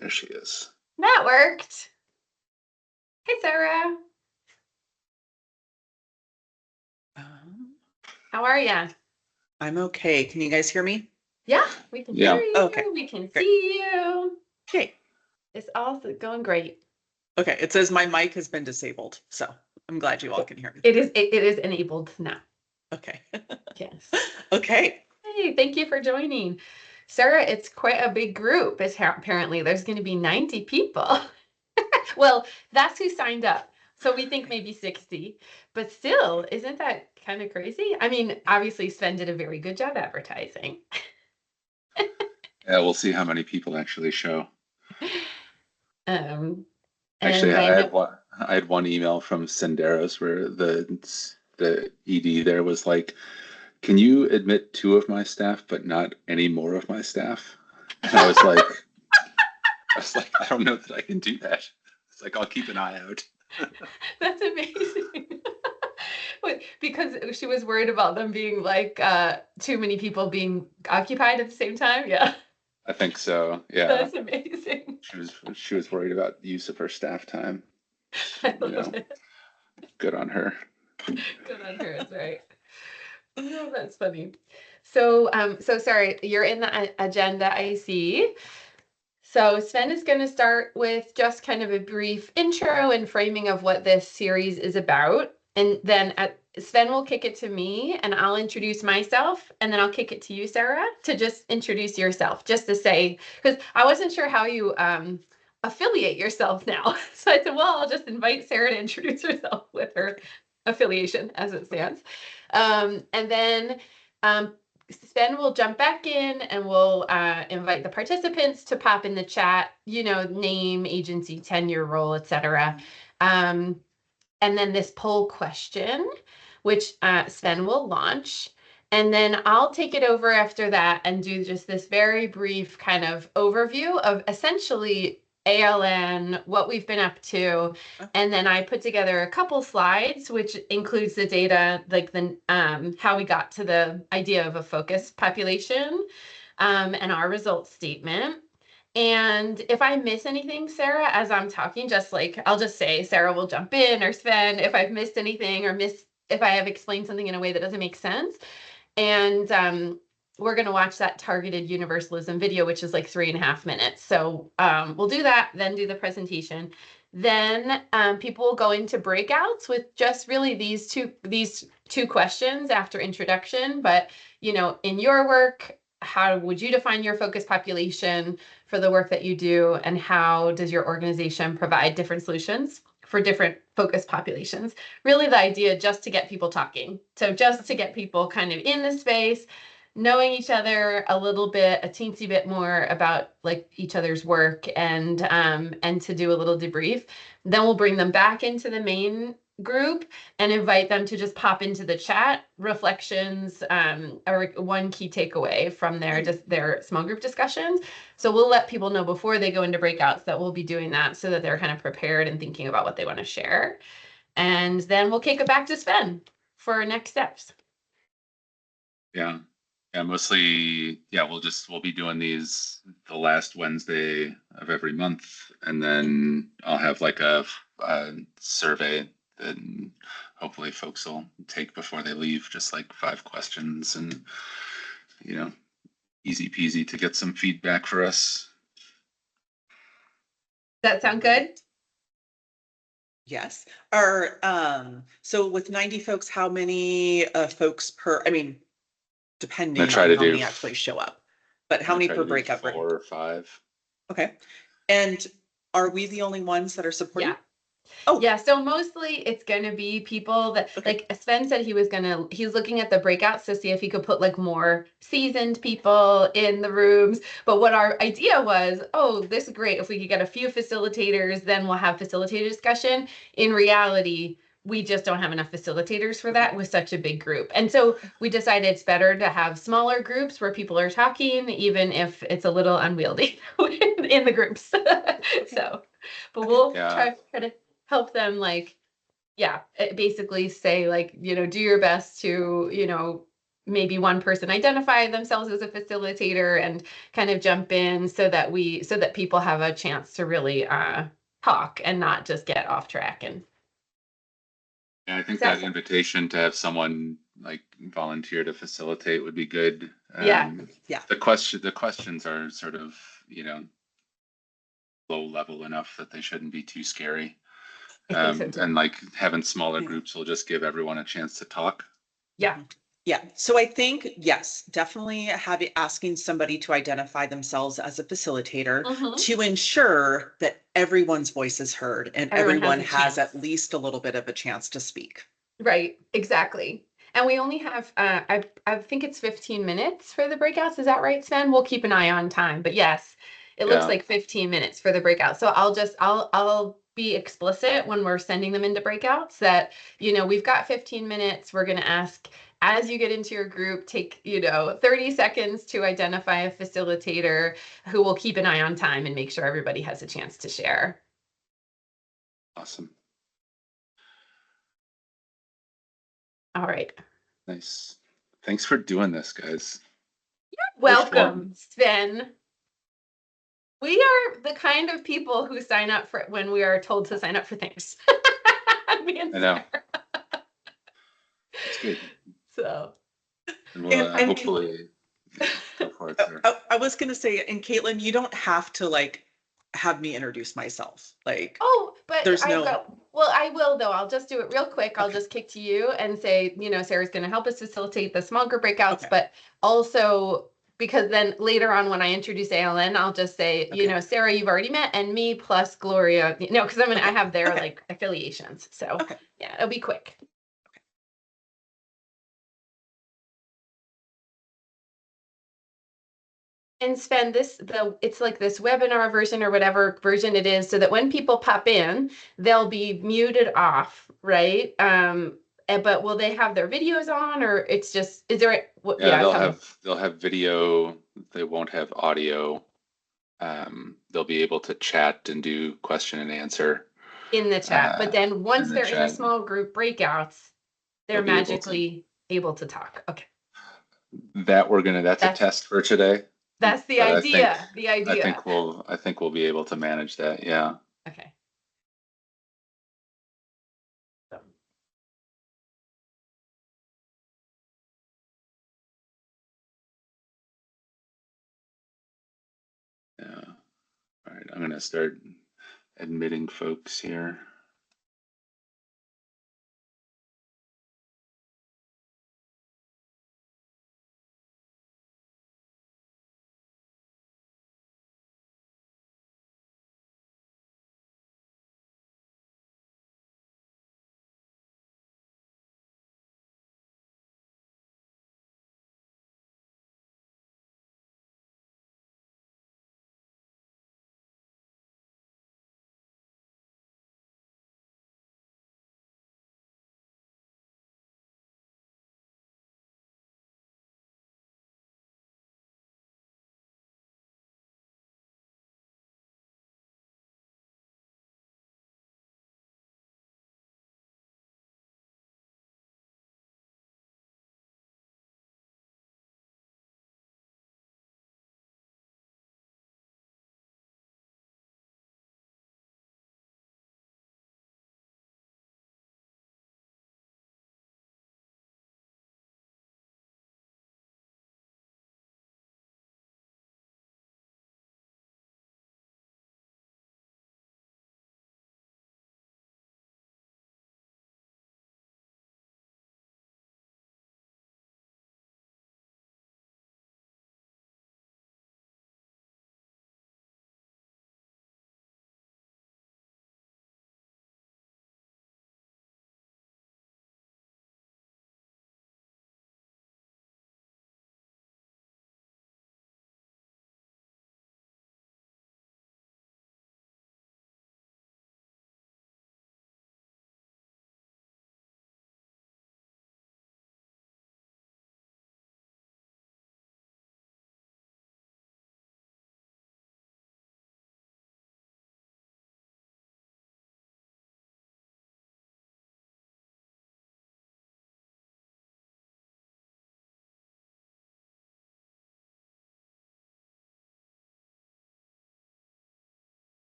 There she is. That worked. Hey, Sarah. How are ya? I'm okay. Can you guys hear me? Yeah, we can Yeah. hear you. Okay. We can Great. see you. Okay. It's all going great. Okay. It says my mic has been disabled, so I'm glad you all can hear me. It is enabled now. Okay. Yes. Okay. Hey, thank you for joining. Sarah, it's quite a big group. Apparently there's going to be 90 people. Well, that's who signed up. So we think maybe 60, but still, isn't that kind of crazy? I mean, obviously Sven did a very good job advertising. Yeah, we'll see how many people actually show. Um, Actually, and then I had one email from Senderos where the ED there was like, "Can you admit 2 of my staff, but not any more of my staff?" And I was like, I don't know that I can do that. It's like I'll keep an eye out. that's amazing. Because she was worried about them being like too many people being occupied at the same time. Yeah, I think so. Yeah. that's amazing. She was worried about the use of her staff time. I love it. Good on her. Good on her, that's right. Oh, that's funny. So, so sorry, you're in the agenda, I see. So Sven is going to start with just kind of a brief intro and framing of what this series is about. And then Sven will kick it to me and I'll introduce myself. And then I'll kick it to you, Sarah, to just introduce yourself, just to say, because I wasn't sure how you affiliate yourself now. So I said, well, I'll just invite Sarah to introduce herself with her affiliation as it stands. And then Sven will jump back in and we'll invite the participants to pop in the chat, name, agency, tenure, role, etc. And then this poll question, which Sven will launch. And then I'll take it over after that and do just this very brief kind of overview of essentially ALN, what we've been up to. And then I put together a couple slides, which includes the data, like the how we got to the idea of a focus population and our results statement. And if I miss anything, Sarah, as I'm talking, I'll just say Sarah will jump in, or Sven if I've missed anything, or if I have explained something in a way that doesn't make sense. And we're going to watch that Targeted Universalism video, which is like 3.5 minutes. So we'll do that, then do the presentation. Then people will go into breakouts with just really these two questions after introduction. But, in your work, how would you define your focus population for the work that you do? And how does your organization provide different solutions for different focus populations? Really the idea just to get people talking. So just to get people kind of in the space, knowing each other a little bit, a teensy bit more about like each other's work and to do a little debrief. Then we'll bring them back into the main group and invite them to just pop into the chat reflections or one key takeaway from their small group discussions. So we'll let people know before they go into breakouts that we'll be doing that so that they're kind of prepared and thinking about what they want to share. And then we'll kick it back to Sven for next steps. Yeah. Yeah, mostly, yeah, we'll be doing these the last Wednesday of every month, and then I'll have like a survey that hopefully folks will take before they leave, just like 5 questions, and easy peasy to get some feedback for us. Does that sound good? Yes. So with 90 folks, how many folks per, depending on how many actually show up, but how many per breakout? 4 or 5. Okay. And are we the only ones that are supporting? Yeah. Oh yeah, so mostly it's going to be people that like Sven said he's looking at the breakouts to see if he could put like more seasoned people in the rooms. But what our idea was, this is great. If we could get a few facilitators, then we'll have facilitator discussion. In reality, we just don't have enough facilitators for that with such a big group. And so we decided it's better to have smaller groups where people are talking, even if it's a little unwieldy in the groups. So, but we'll try to help them basically say do your best to, maybe one person identify themselves as a facilitator and kind of jump in so that people have a chance to really talk and not just get off track. And yeah, I think that invitation to have someone like volunteer to facilitate would be good. Yeah. The questions are sort of, low level enough that they shouldn't be too scary. I think so too. And like having smaller groups will just give everyone a chance to talk. Yeah. Yeah. So I think, yes, definitely asking somebody to identify themselves as a facilitator to ensure that everyone's voice is heard and everyone has at least a little bit of a chance to speak. Right. Exactly. And we only have, I think it's 15 minutes for the breakouts. Is that right, Sven? We'll keep an eye on time, but yes, it looks like 15 minutes for the breakout. So I'll be explicit when we're sending them into breakouts that, we've got 15 minutes. We're going to ask, as you get into your group, take, 30 seconds to identify a facilitator who will keep an eye on time and make sure everybody has a chance to share. Awesome. All right. Nice. Thanks for doing this, guys. You're welcome, Sven. We are the kind of people who sign up for when we are told to sign up for things. I know. It's good. So. And we'll hopefully go for it, sir. I was going to say, and Caitlin, you don't have to have me introduce myself. Oh, but there's well, I will though. I'll just do it real quick. I'll just kick to you and say, Sarah's going to help us facilitate the small group breakouts, but also because then later on when I introduce ALN, I'll just say, Sarah, you've already met, and me plus Gloria, because I have their affiliations. So yeah, it'll be quick. And Sven, it's like this webinar version or whatever version it is, so that when people pop in, they'll be muted off, right? But will they have their videos on, or it's just, is there? They'll have video. They won't have audio. They'll be able to chat and do question and answer in the chat. But then once they're in the chat, small group breakouts, they're magically able to talk. Okay. That's a test for today. That's the idea. I think we'll be able to manage that. Yeah. Okay. Yeah. All right. I'm going to start admitting folks here.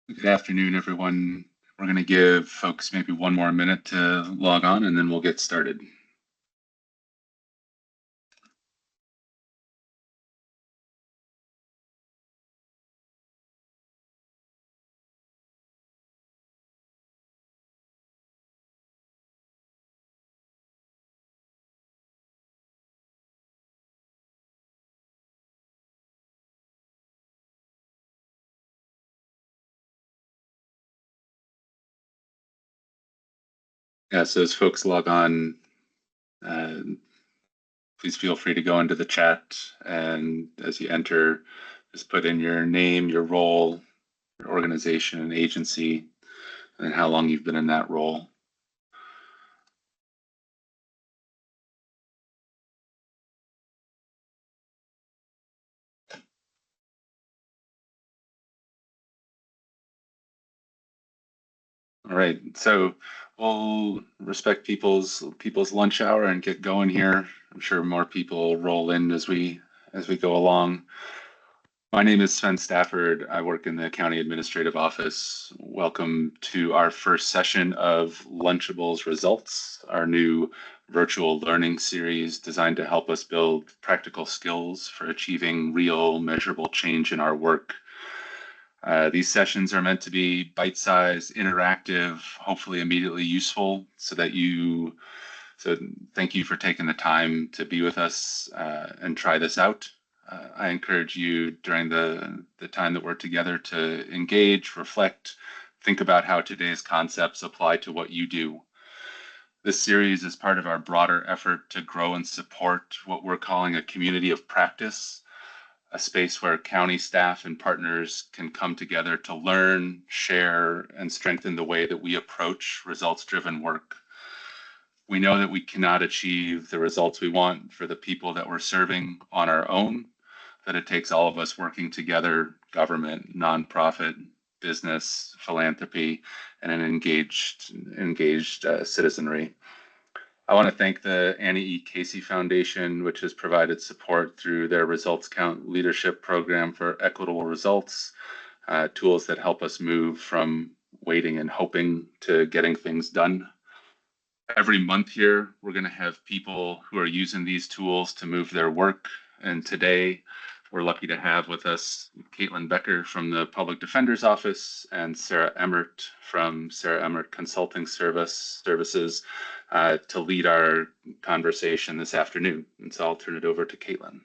Good afternoon, everyone. We're going to give folks maybe one more minute to log on, and then we'll get started. Yeah, so as folks log on, uh, please feel free to go into the chat, and as you enter, just put in your name, your role, your organization and agency, and how long you've been in that role. All right, so we'll respect people's lunch hour and get going here. I'm sure more people roll in as we go along. My name is Sven Stafford. I work in the County Administrative Office. Welcome to our first session of Lunchable's Results, our new virtual learning series designed to help us build practical skills for achieving real, measurable change in our work. These sessions are meant to be bite-sized, interactive, hopefully immediately useful, so thank you for taking the time to be with us and try this out. I encourage you during the time that we're together to engage, reflect, think about how today's concepts apply to what you do. This series is part of our broader effort to grow and support what we're calling a community of practice, a space where county staff and partners can come together to learn, share, and strengthen the way that we approach results-driven work. We know that we cannot achieve the results we want for the people that we're serving on our own, that it takes all of us working together, government, nonprofit, business, philanthropy, and an engaged citizenry. I want to thank the Annie E. Casey Foundation, which has provided support through their Results Count Leadership Program for Equitable Results, tools that help us move from waiting and hoping to getting things done. Every month here, we're going to have people who are using these tools to move their work. And today, we're lucky to have with us Caitlin Becker from the Public Defender's Office and Sarah Emmert from Sarah Emmert Consulting Services to lead our conversation this afternoon. And so I'll turn it over to Caitlin.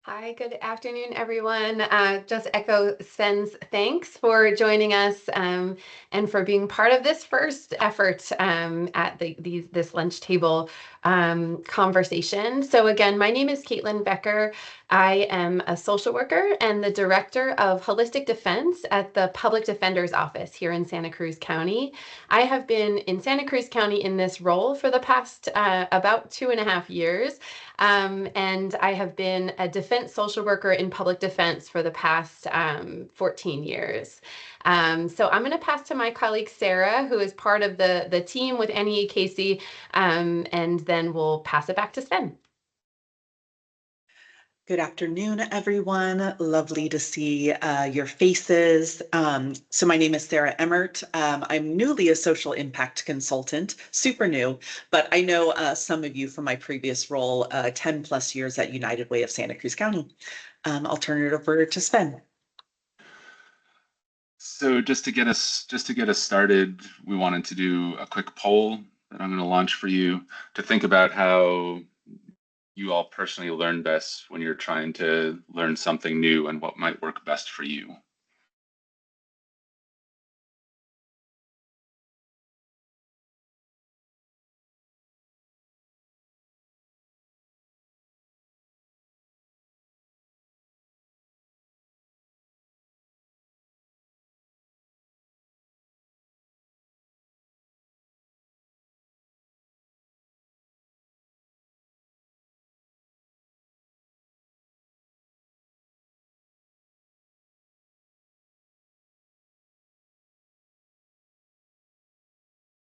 Hi, good afternoon, everyone. Just echo Sven's thanks for joining us and for being part of this first effort at this lunch table conversation. So again, my name is Caitlin Becker. I am a social worker and the director of holistic defense at the Public Defender's Office here in Santa Cruz County. I have been in Santa Cruz County in this role for the past about 2.5 years. And I have been a defense social worker in public defense for the past 14 years. So I'm going to pass to my colleague Sarah, who is part of the team with Annie Casey, and then we'll pass it back to Sven. Good afternoon, everyone. Lovely to see your faces. So my name is Sarah Emmert. I'm newly a social impact consultant, super new, but I know some of you from my previous role, 10 plus years at United Way of Santa Cruz County. I'll turn it over to Sven. So just to get us started, we wanted to do a quick poll that I'm going to launch for you to think about how you all personally learn best when you're trying to learn something new and what might work best for you.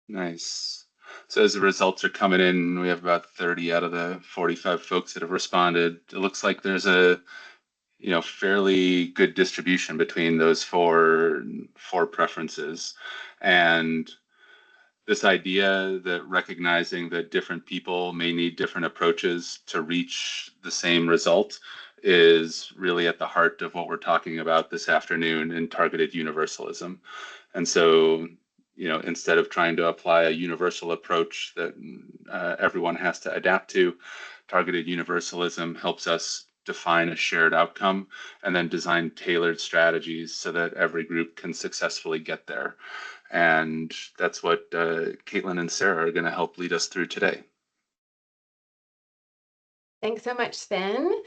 Nice. So as the results are coming in, we have about 30 out of the 45 folks that have responded. It looks like there's a fairly good distribution between those four preferences. And this idea that recognizing that different people may need different approaches to reach the same result is really at the heart of what we're talking about this afternoon in targeted universalism. And so, instead of trying to apply a universal approach that everyone has to adapt to, targeted universalism helps us define a shared outcome and then design tailored strategies so that every group can successfully get there. And that's what Caitlin and Sarah are going to help lead us through today. Thanks so much, Sven.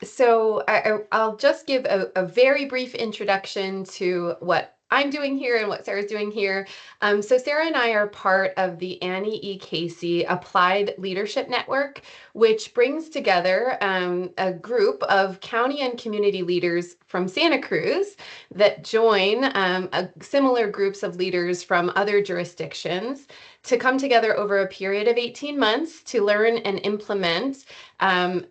So I'll just give a very brief introduction to what I'm doing here and what Sarah's doing here. So Sarah and I are part of the Annie E. Casey Applied Leadership Network, which brings together a group of county and community leaders from Santa Cruz that join similar groups of leaders from other jurisdictions to come together over a period of 18 months to learn and implement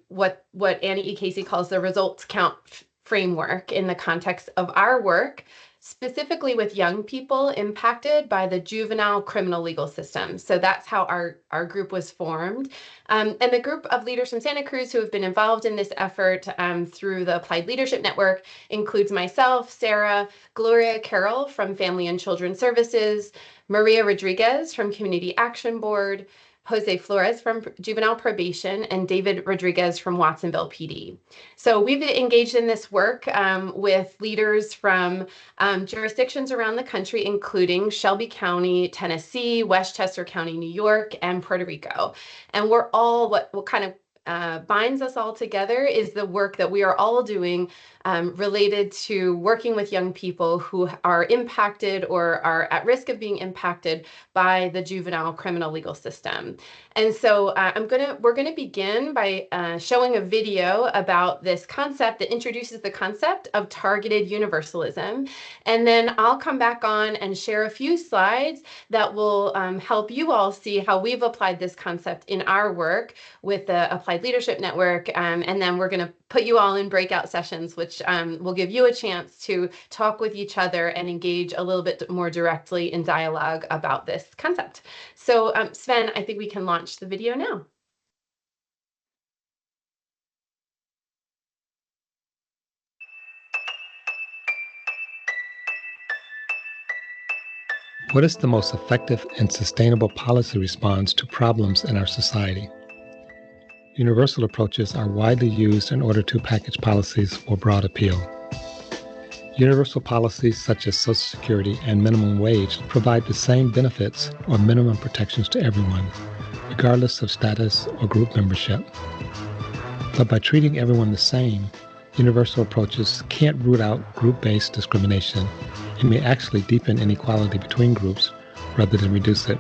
what Annie E. Casey calls the results count framework in the context of our work, specifically with young people impacted by the juvenile criminal legal system. So that's how our group was formed. And the group of leaders from Santa Cruz who have been involved in this effort through the Applied Leadership Network includes myself, Sarah, Gloria Carroll from Family and Children's Services, Maria Rodriguez from Community Action Board, Jose Flores from Juvenile Probation, and David Rodriguez from Watsonville PD. So we've engaged in this work with leaders from jurisdictions around the country, including Shelby County, Tennessee, Westchester County, New York, and Puerto Rico. And we're all, what kind of binds us all together is the work that we are all doing related to working with young people who are impacted or are at risk of being impacted by the juvenile criminal legal system. And so we're gonna begin by showing a video about this concept that introduces the concept of targeted universalism. And then I'll come back on and share a few slides that will help you all see how we've applied this concept in our work with the Applied Leadership Network. And then we're gonna put you all in breakout sessions, which will give you a chance to talk with each other and engage a little bit more directly in dialogue about this concept. So Sven, I think we can launch the video now. What is the most effective and sustainable policy response to problems in our society? Universal approaches are widely used in order to package policies for broad appeal. Universal policies such as Social Security and minimum wage provide the same benefits or minimum protections to everyone, regardless of status or group membership. But by treating everyone the same, universal approaches can't root out group-based discrimination and may actually deepen inequality between groups rather than reduce it.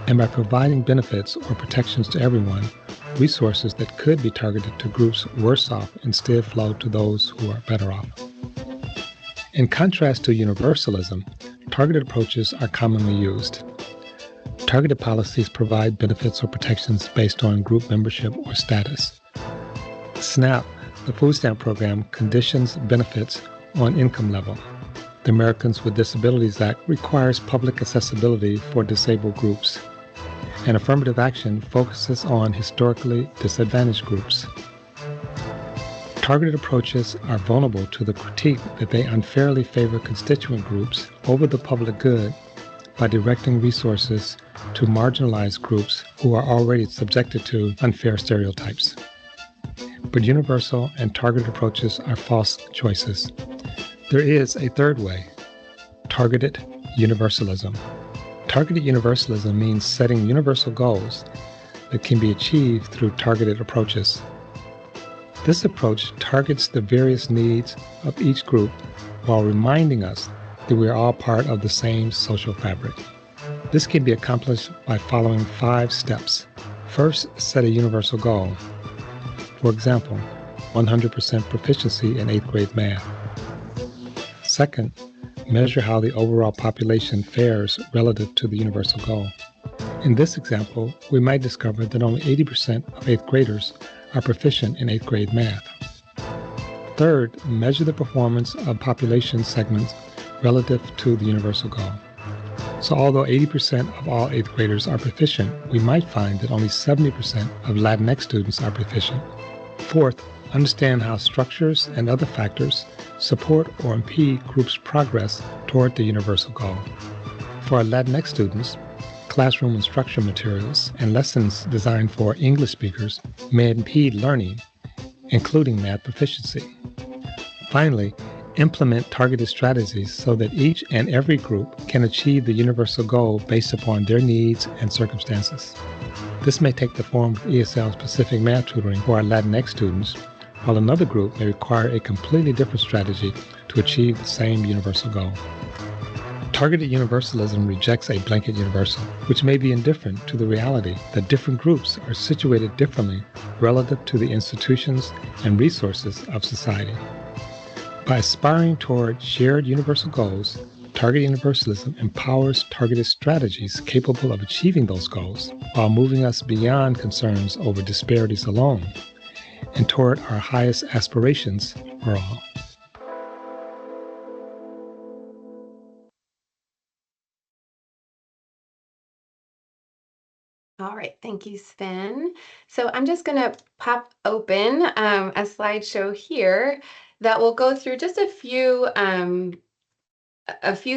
And by providing benefits or protections to everyone, resources that could be targeted to groups worse off instead flow to those who are better off. In contrast to universalism, targeted approaches are commonly used. Targeted policies provide benefits or protections based on group membership or status. SNAP, the food stamp program, conditions benefits on income level. The Americans with Disabilities Act requires public accessibility for disabled groups. And affirmative action focuses on historically disadvantaged groups. Targeted approaches are vulnerable to the critique that they unfairly favor constituent groups over the public good by directing resources to marginalized groups who are already subjected to unfair stereotypes. But universal and targeted approaches are false choices. There is a third way, targeted universalism. Targeted universalism means setting universal goals that can be achieved through targeted approaches. This approach targets the various needs of each group while reminding us that we are all part of the same social fabric. This can be accomplished by following 5 steps. First, set a universal goal. For example, 100% proficiency in 8th grade math. Second, measure how the overall population fares relative to the universal goal. In this example, we might discover that only 80% of 8th graders are proficient in 8th grade math. Third, measure the performance of population segments relative to the universal goal. So although 80% of all 8th graders are proficient, we might find that only 70% of Latinx students are proficient. Fourth, understand how structures and other factors support or impede groups' progress toward the universal goal. For our Latinx students, classroom instruction materials and lessons designed for English speakers may impede learning, including math proficiency. Finally, implement targeted strategies so that each and every group can achieve the universal goal based upon their needs and circumstances. This may take the form of ESL-specific math tutoring for our Latinx students, while another group may require a completely different strategy to achieve the same universal goal. Targeted universalism rejects a blanket universal, which may be indifferent to the reality that different groups are situated differently relative to the institutions and resources of society. By aspiring toward shared universal goals, Targeted Universalism empowers targeted strategies capable of achieving those goals while moving us beyond concerns over disparities alone and toward our highest aspirations for all. All right, thank you, Sven. So I'm just going to pop open a slideshow here that will go through just a few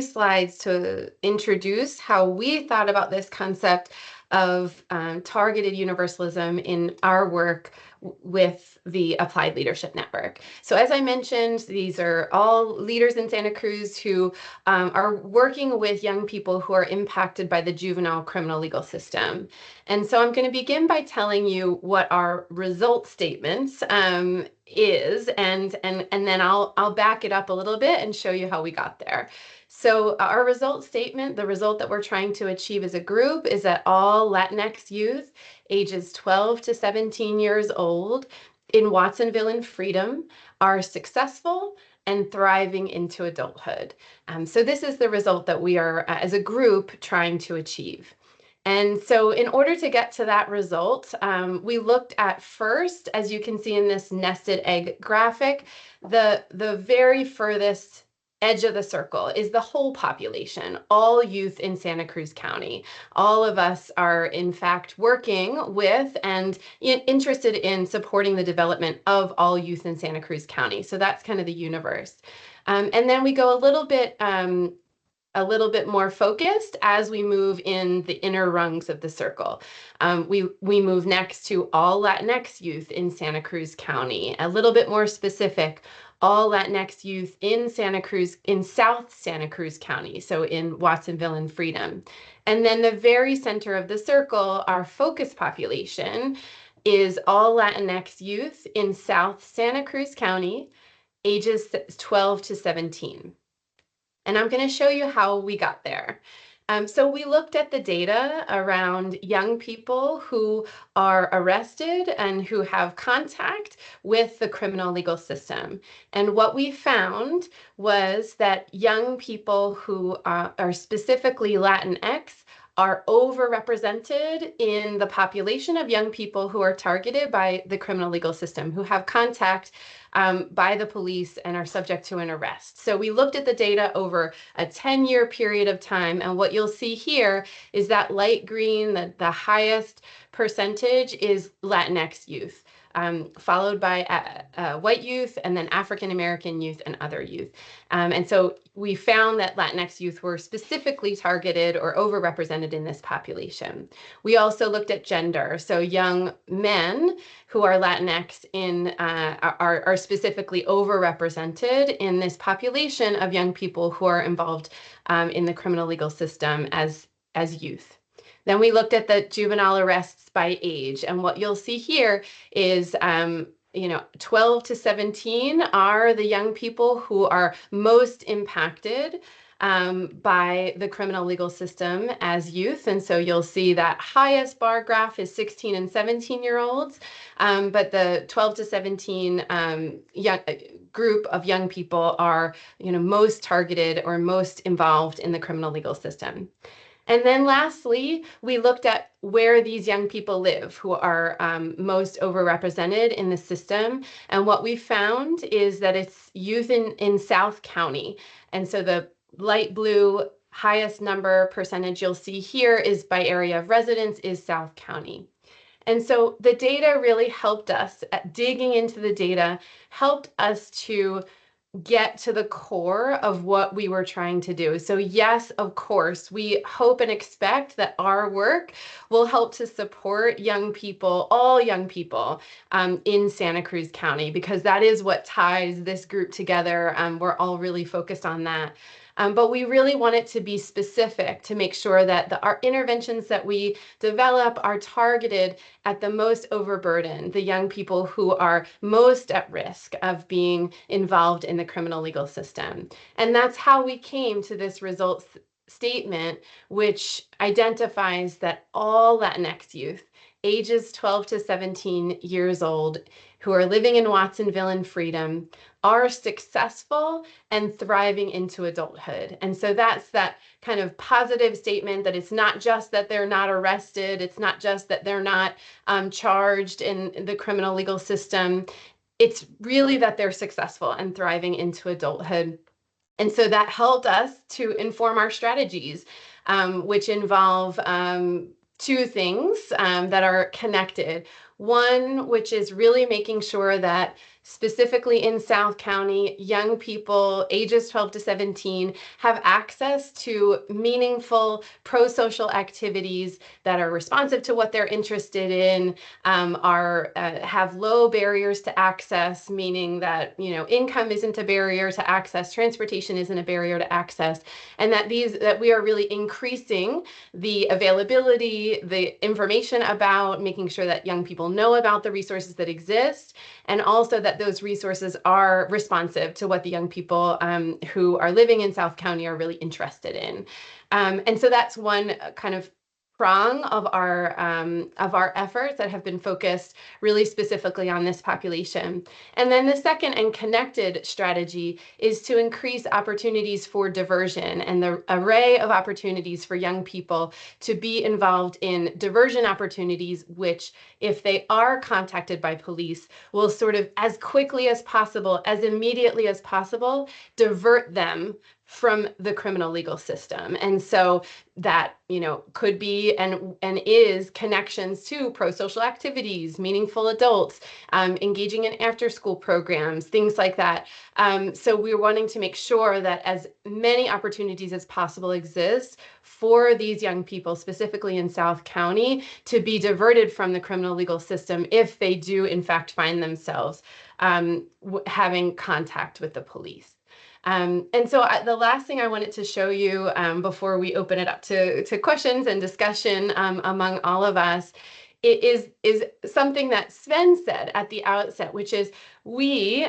slides to introduce how we thought about this concept of targeted universalism in our work with the Applied Leadership Network. So as I mentioned, these are all leaders in Santa Cruz who are working with young people who are impacted by the juvenile criminal legal system. And so I'm going to begin by telling you what our result statements is, and then I'll back it up a little bit and show you how we got there. So our result statement, the result that we're trying to achieve as a group, is that all Latinx youth ages 12 to 17 years old in Watsonville and Freedom are successful and thriving into adulthood. So this is the result that we are, as a group, trying to achieve. And so in order to get to that result, we looked at first, as you can see in this nested egg graphic, the very furthest edge of the circle is the whole population, all youth in Santa Cruz County. All of us are in fact working with and interested in supporting the development of all youth in Santa Cruz County. So that's kind of the universe. And then we go a little bit more focused as we move in the inner rungs of the circle. We move next to all Latinx youth in Santa Cruz County, a little bit more specific, all Latinx youth in South Santa Cruz County, so in Watsonville and Freedom. And then the very center of the circle, our focus population, is all Latinx youth in South Santa Cruz County, ages 12 to 17. And I'm going to show you how we got there. So we looked at the data around young people who are arrested and who have contact with the criminal legal system. And what we found was that young people who are specifically Latinx are overrepresented in the population of young people who are targeted by the criminal legal system, who have contact by the police and are subject to an arrest. So we looked at the data over a 10-year period of time, and what you'll see here is that light green, the highest percentage is Latinx youth, followed by white youth, and then African American youth and other youth. And so we found that Latinx youth were specifically targeted or overrepresented in this population. We also looked at gender. So young men who are Latinx are specifically overrepresented in this population of young people who are involved in the criminal legal system as youth. Then we looked at the juvenile arrests by age, and what you'll see here is 12 to 17 are the young people who are most impacted by the criminal legal system as youth. And so you'll see that highest bar graph is 16 and 17-year-olds, but the 12 to 17 group of young people are most targeted or most involved in the criminal legal system. And then lastly, we looked at where these young people live who are most overrepresented in the system. And what we found is that it's youth in South County. And so the light blue highest number percentage you'll see here is by area of residence is South County. And so the data really helped us at digging into the data, helped us to get to the core of what we were trying to do. So yes, of course, we hope and expect that our work will help to support young people, all young people in Santa Cruz County, because that is what ties this group together. We're all really focused on that. But we really want it to be specific to make sure that our interventions that we develop are targeted at the most overburdened, the young people who are most at risk of being involved in the criminal legal system. And that's how we came to this results statement, which identifies that all Latinx youth ages 12 to 17 years old who are living in Watsonville in freedom are successful and thriving into adulthood. And so that's that kind of positive statement that it's not just that they're not arrested, it's not just that they're not charged in the criminal legal system, it's really that they're successful and thriving into adulthood. And so that helped us to inform our strategies, which involve two things that are connected. One, which is really making sure that specifically in South County, young people ages 12 to 17 have access to meaningful pro-social activities that are responsive to what they're interested in, have low barriers to access, meaning that income isn't a barrier to access, transportation isn't a barrier to access, and that we are really increasing the availability, the information about making sure that young people know about the resources that exist, and also that those resources are responsive to what the young people who are living in South County are really interested in. And so that's one kind of prong of our efforts that have been focused really specifically on this population. And then the second and connected strategy is to increase opportunities for diversion and the array of opportunities for young people to be involved in diversion opportunities, which if they are contacted by police, will sort of as quickly as possible, as immediately as possible, divert them from the criminal legal system. And so that, could be and is connections to pro-social activities, meaningful adults, engaging in after-school programs, things like that. So we're wanting to make sure that as many opportunities as possible exist for these young people, specifically in South County, to be diverted from the criminal legal system if they do, in fact, find themselves having contact with the police. And so the last thing I wanted to show you before we open it up to questions and discussion among all of us is something that Sven said at the outset, which is we,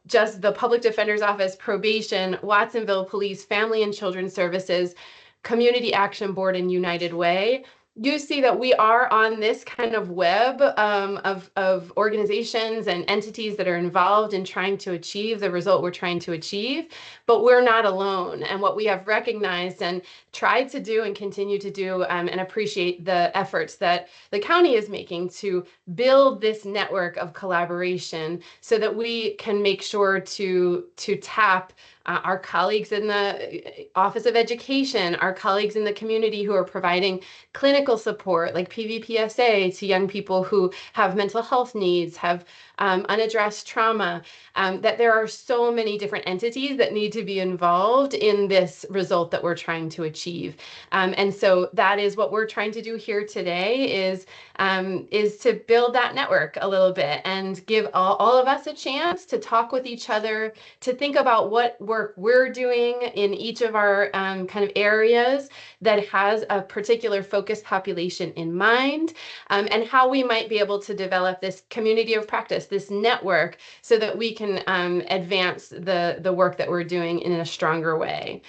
just the Public Defender's Office, probation, Watsonville Police, Family and Children's Services, Community Action Board, and United Way, you see that we are on this kind of web of organizations and entities that are involved in trying to achieve the result we're trying to achieve, but we're not alone. And what we have recognized and tried to do and continue to do and appreciate the efforts that the county is making to build this network of collaboration so that we can make sure to tap our colleagues in the Office of Education, our colleagues in the community who are providing clinical support like PVPSA to young people who have mental health needs, have unaddressed trauma, that there are so many different entities that need to be involved in this result that we're trying to achieve. And so that is what we're trying to do here today is to build that network a little bit and give all of us a chance to talk with each other, to think about what work we're doing in each of our kind of areas that has a particular focused population in mind, and how we might be able to develop this community of practice, this network, so that we can advance the work that we're doing in a stronger way.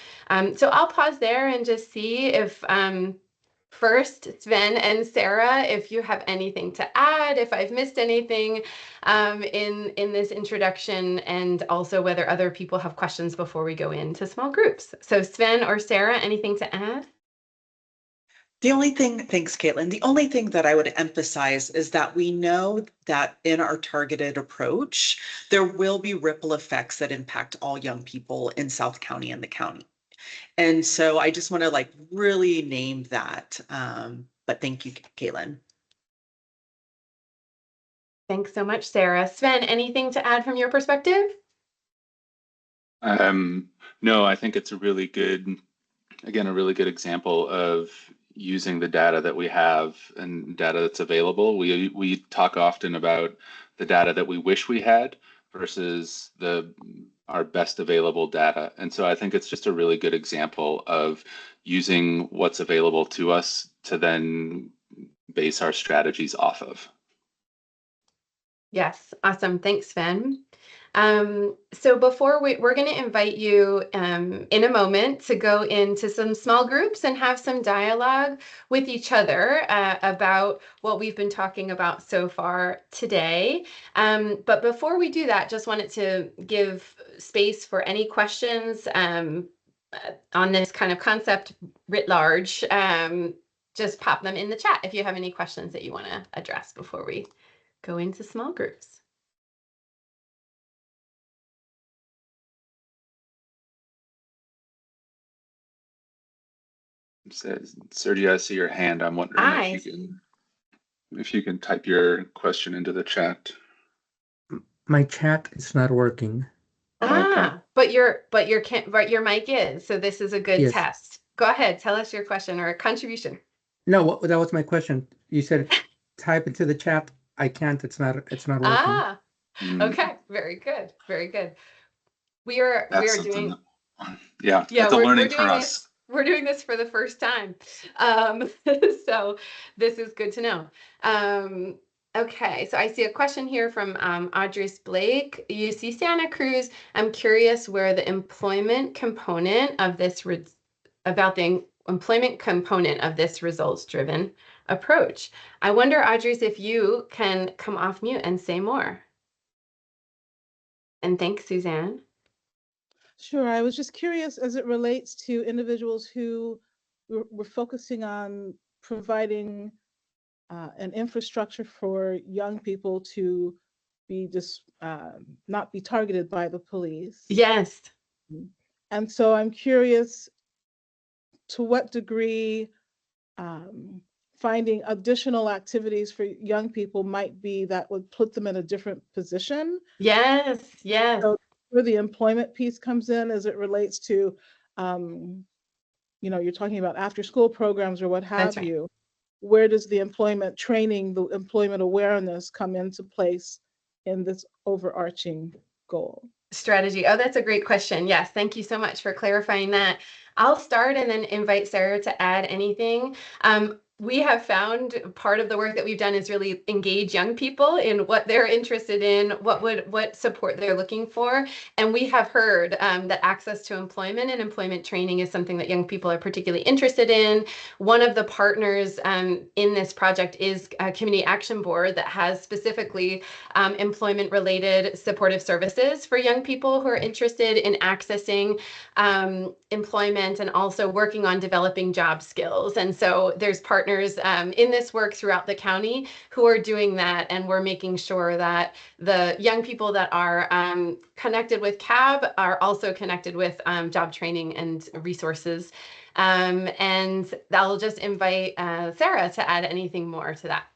So I'll pause there and just see if first, Sven and Sarah, if you have anything to add, if I've missed anything in this introduction, and also whether other people have questions before we go into small groups. So Sven or Sarah, anything to add? The only thing, thanks, Caitlin. The only thing that I would emphasize is that we know that in our targeted approach, there will be ripple effects that impact all young people in South County and the county. And so I just want to like really name that. But thank you, Caitlin. Thanks so much, Sarah. Sven, anything to add from your perspective? No, I think it's a really good example of using the data that we have and data that's available. We talk often about the data that we wish we had versus our best available data. And so I think it's just a really good example of using what's available to us to then base our strategies off of. Yes, awesome. Thanks, Sven. So before we're going to invite you in a moment to go into some small groups and have some dialogue with each other about what we've been talking about so far today. But before we do that, just wanted to give space for any questions on this kind of concept writ large. Just pop them in the chat if you have any questions that you want to address before we go into small groups. Says, Sergio, I see your hand. I'm wondering if you can type your question into the chat. My chat is not working. Okay. But your mic is, so this is a good test. Go ahead, tell us your question or contribution. No, that was my question. You said type into the chat. I can't. It's not working. Okay. Very good. Very good. We are doing. That's a learning for us. We're doing this for the first time. So this is good to know. Okay, so I see a question here from Audris Blake. UC Santa Cruz. I'm curious where the employment component of this results-driven approach. I wonder, Audris, if you can come off mute and say more. And thanks, Suzanne. Sure. I was just curious as it relates to individuals who were focusing on providing an infrastructure for young people to be not be targeted by the police. Yes. And so I'm curious to what degree finding additional activities for young people might be that would put them in a different position. Yes, yes. So where the employment piece comes in as it relates to, you're talking about after school programs or what have you. Where does the employment training, the employment awareness come into place in this overarching goal? Strategy. Oh, that's a great question. Yes, thank you so much for clarifying that. I'll start and then invite Sarah to add anything. We have found part of the work that we've done is really engage young people in what they're interested in, what support they're looking for. And we have heard that access to employment and employment training is something that young people are particularly interested in. One of the partners in this project is a community action board that has specifically employment related supportive services for young people who are interested in accessing employment and also working on developing job skills. And so there's partners in this work throughout the county who are doing that, and we're making sure that the young people that are connected with CAB are also connected with job training and resources. And I'll just invite Sarah to add anything more to that.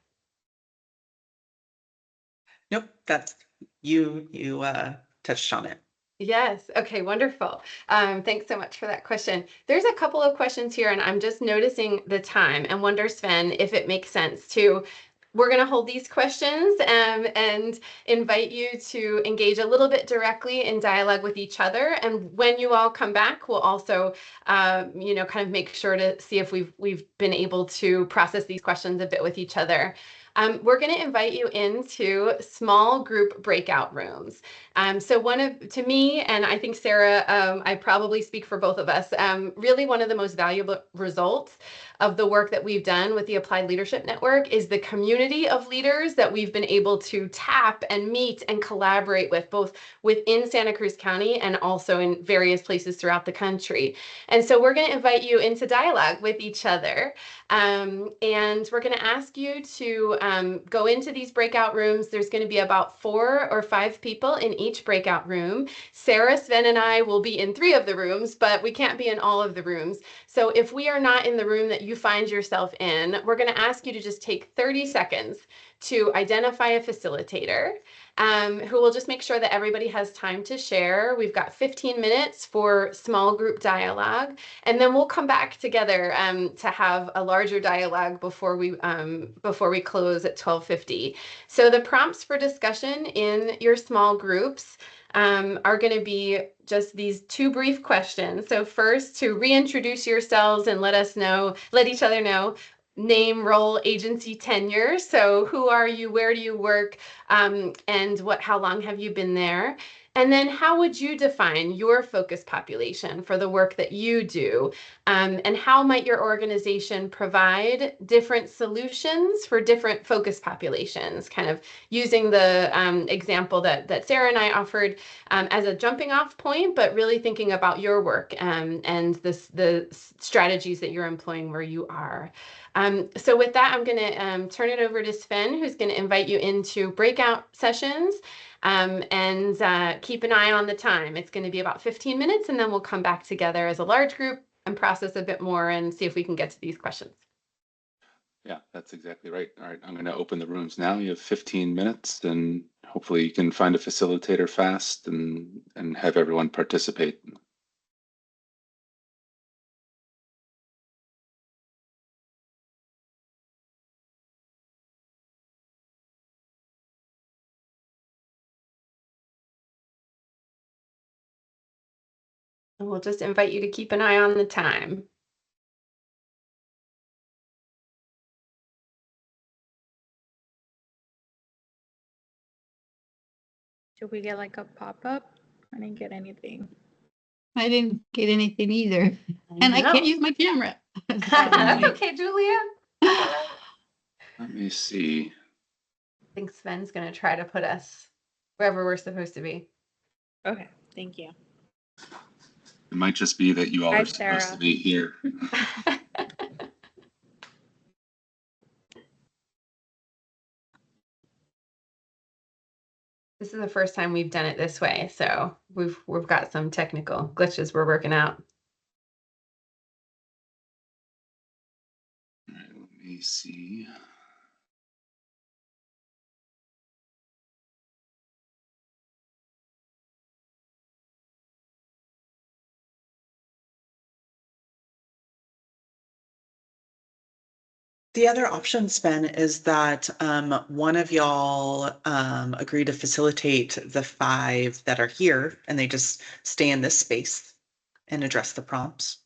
Nope, that's you touched on it. Yes. Okay, wonderful. Thanks so much for that question. There's a couple of questions here, and I'm just noticing the time and wonder, Sven, if it makes sense to, we're going to hold these questions and invite you to engage a little bit directly in dialogue with each other. And when you all come back, we'll also, kind of make sure to see if we've been able to process these questions a bit with each other. we're going to invite you into small group breakout rooms. So to me, and I think Sarah, I probably speak for both of us, really one of the most valuable results of the work that we've done with the Applied Leadership Network is the community of leaders that we've been able to tap and meet and collaborate with, both within Santa Cruz County and also in various places throughout the country. And so we're going to invite you into dialogue with each other. And we're going to ask you to go into these breakout rooms. There's going to be about 4 or 5 people in each breakout room. Sarah, Sven, and I will be in 3 of the rooms, but we can't be in all of the rooms. So if we are not in the room that you find yourself in, we're going to ask you to just take 30 seconds to identify a facilitator who will just make sure that everybody has time to share. We've got 15 minutes for small group dialogue, and then we'll come back together to have a larger dialogue before we close at 12:50. So the prompts for discussion in your small groups are going to be just these 2 brief questions. So first, to reintroduce yourselves and let each other know name, role, agency, tenure. So who are you, where do you work, and how long have you been there? And then how would you define your focus population for the work that you do? And how might your organization provide different solutions for different focus populations? Kind of using the example that Sarah and I offered as a jumping off point, but really thinking about your work and the strategies that you're employing where you are. So with that, I'm going to turn it over to Sven, who's going to invite you into breakout sessions. And keep an eye on the time. It's going to be about 15 minutes, and then we'll come back together as a large group and process a bit more and see if we can get to these questions. Yeah, that's exactly right. All right, I'm going to open the rooms now. You have 15 minutes, and hopefully you can find a facilitator fast and have everyone participate. And we'll just invite you to keep an eye on the time. Should we get like a pop-up? I didn't get anything. I didn't get anything either. And I can't use my camera. That's okay, Julia. Let me see. I think Sven's going to try to put us wherever we're supposed to be. Okay, thank you. It might just be that you all Hi, are supposed Sarah. to be here. This is the first time we've done it this way, so we've got some technical glitches we're working out. All right, let me see. The other option, Sven, is that one of y'all agree to facilitate the 5 that are here, and they just stay in this space and address the prompts.